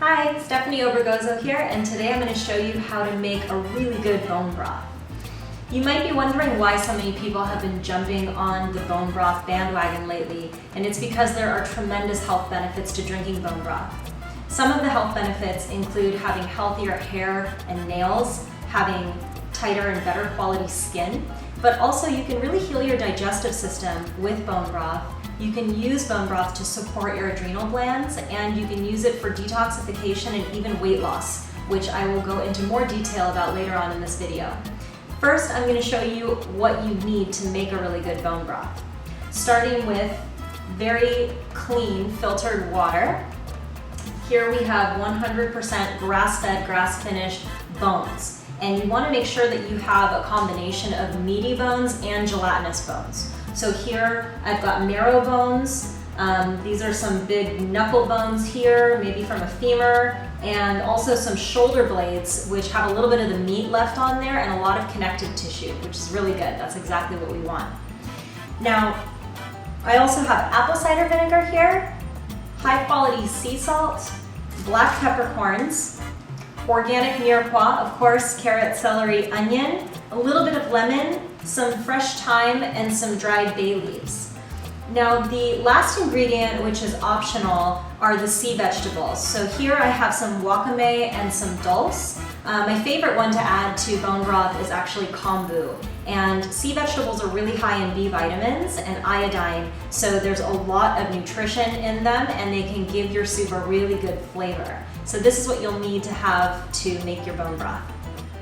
Hi, Stephanie Obergozo here, and today I'm going to show you how to make a really good bone broth. You might be wondering why so many people have been jumping on the bone broth bandwagon lately, and it's because there are tremendous health benefits to drinking bone broth. Some of the health benefits include having healthier hair and nails, having tighter and better quality skin, but also you can really heal your digestive system with bone broth. You can use bone broth to support your adrenal glands, and you can use it for detoxification and even weight loss, which I will go into more detail about later on in this video. First, I'm going to show you what you need to make a really good bone broth. Starting with very clean filtered water. Here we have 100% grass-fed, grass-finished bones. And you want to make sure that you have a combination of meaty bones and gelatinous bones. So here I've got marrow bones. These are some big knuckle bones here, maybe from a femur, and also some shoulder blades, which have a little bit of the meat left on there and a lot of connective tissue, which is really good. That's exactly what we want. Now, I also have apple cider vinegar here, high quality sea salt, black peppercorns, organic mirepoix, of course, carrot, celery, onion, a little bit of lemon, some fresh thyme, and some dried bay leaves. Now, the last ingredient, which is optional, are the sea vegetables. So here I have some wakame and some dulse. My favorite one to add to bone broth is actually kombu. And sea vegetables are really high in B vitamins and iodine, so there's a lot of nutrition in them, and they can give your soup a really good flavor. So this is what you'll need to have to make your bone broth.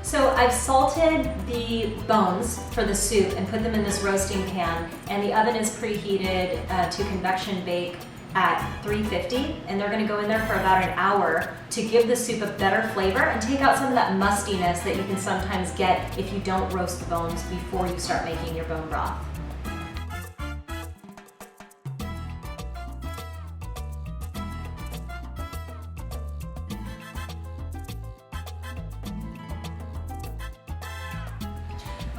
So I've salted the bones for the soup and put them in this roasting pan, and the oven is preheated to convection bake at 350, and they're going to go in there for about an hour to give the soup a better flavor and take out some of that mustiness that you can sometimes get if you don't roast the bones before you start making your bone broth.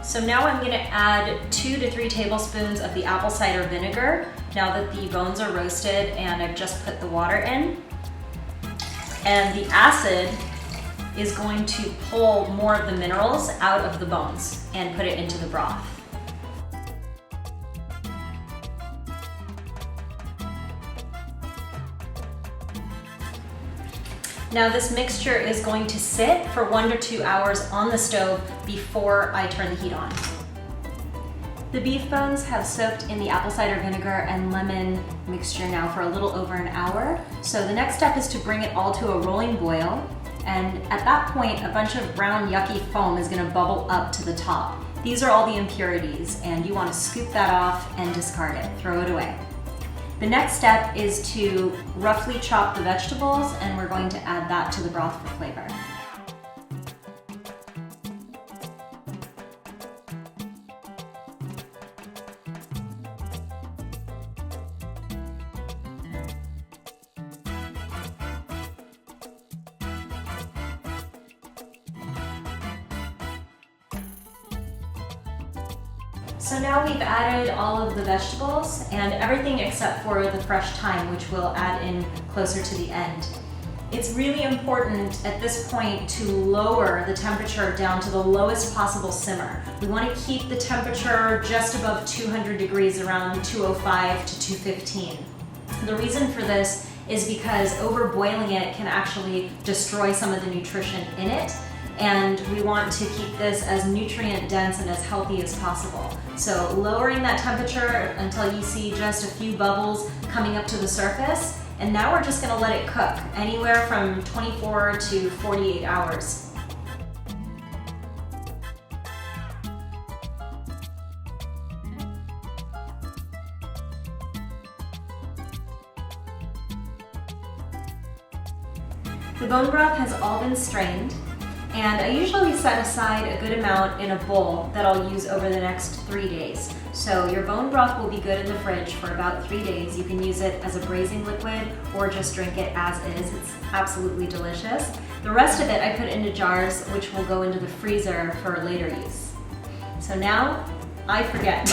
So now I'm going to add 2 to 3 tablespoons of the apple cider vinegar now that the bones are roasted and I've just put the water in. And the acid is going to pull more of the minerals out of the bones and put it into the broth. Now this mixture is going to sit for 1 to 2 hours on the stove before I turn the heat on. The beef bones have soaked in the apple cider vinegar and lemon mixture now for a little over an hour. So the next step is to bring it all to a rolling boil. And at that point, a bunch of brown yucky foam is going to bubble up to the top. These are all the impurities, and you want to scoop that off and discard it, throw it away. The next step is to roughly chop the vegetables, and we're going to add that to the broth for flavor. So now we've added all of the vegetables and everything except for the fresh thyme, which we'll add in closer to the end. It's really important at this point to lower the temperature down to the lowest possible simmer. We want to keep the temperature just above 200 degrees, around 205 to 215. The reason for this is because overboiling it can actually destroy some of the nutrition in it, and we want to keep this as nutrient dense and as healthy as possible. So lowering that temperature until you see just a few bubbles coming up to the surface, and now we're just going to let it cook anywhere from 24 to 48 hours. The bone broth has all been strained, and I usually set aside a good amount in a bowl that I'll use over the next 3 days. So your bone broth will be good in the fridge for about 3 days. You can use it as a braising liquid or just drink it as is. It's absolutely delicious. The rest of it I put into jars, which will go into the freezer for later use. So now I forget.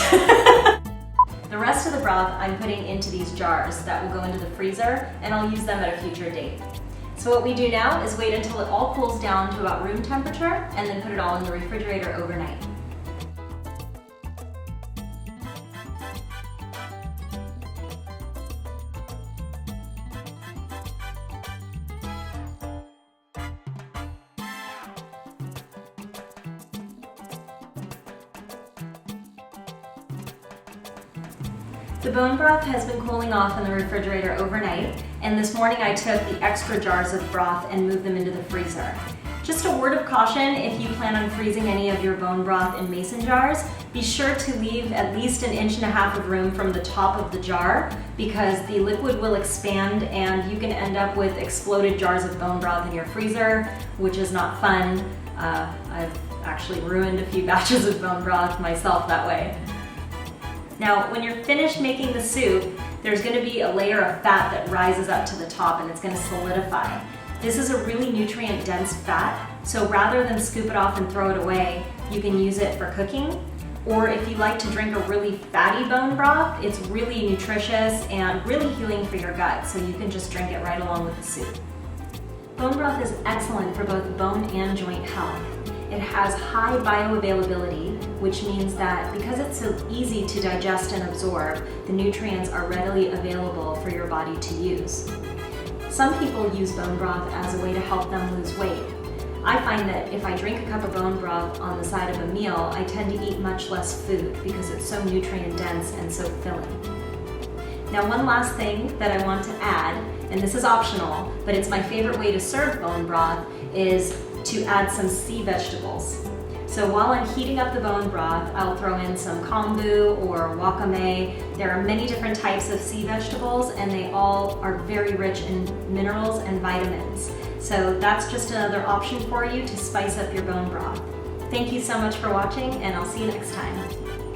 The rest of the broth I'm putting into these jars that will go into the freezer, and I'll use them at a future date. So what we do now is wait until it all cools down to about room temperature and then put it all in the refrigerator overnight. The bone broth has been cooling off in the refrigerator overnight, and this morning I took the extra jars of broth and moved them into the freezer. Just a word of caution, if you plan on freezing any of your bone broth in mason jars, be sure to leave at least 1.5 inches of room from the top of the jar, because the liquid will expand and you can end up with exploded jars of bone broth in your freezer, which is not fun. I've actually ruined a few batches of bone broth myself that way. Now, when you're finished making the soup, there's going to be a layer of fat that rises up to the top and it's going to solidify. This is a really nutrient-dense fat, so rather than scoop it off and throw it away, you can use it for cooking. Or if you like to drink a really fatty bone broth, it's really nutritious and really healing for your gut, so you can just drink it right along with the soup. Bone broth is excellent for both bone and joint health. It has high bioavailability, which means that because it's so easy to digest and absorb, the nutrients are readily available for your body to use. Some people use bone broth as a way to help them lose weight. I find that if I drink a cup of bone broth on the side of a meal, I tend to eat much less food because it's so nutrient dense and so filling. Now, one last thing that I want to add, and this is optional, but it's my favorite way to serve bone broth, is to add some sea vegetables. So while I'm heating up the bone broth, I'll throw in some kombu or wakame. There are many different types of sea vegetables and they all are very rich in minerals and vitamins. So that's just another option for you to spice up your bone broth. Thank you so much for watching, and I'll see you next time.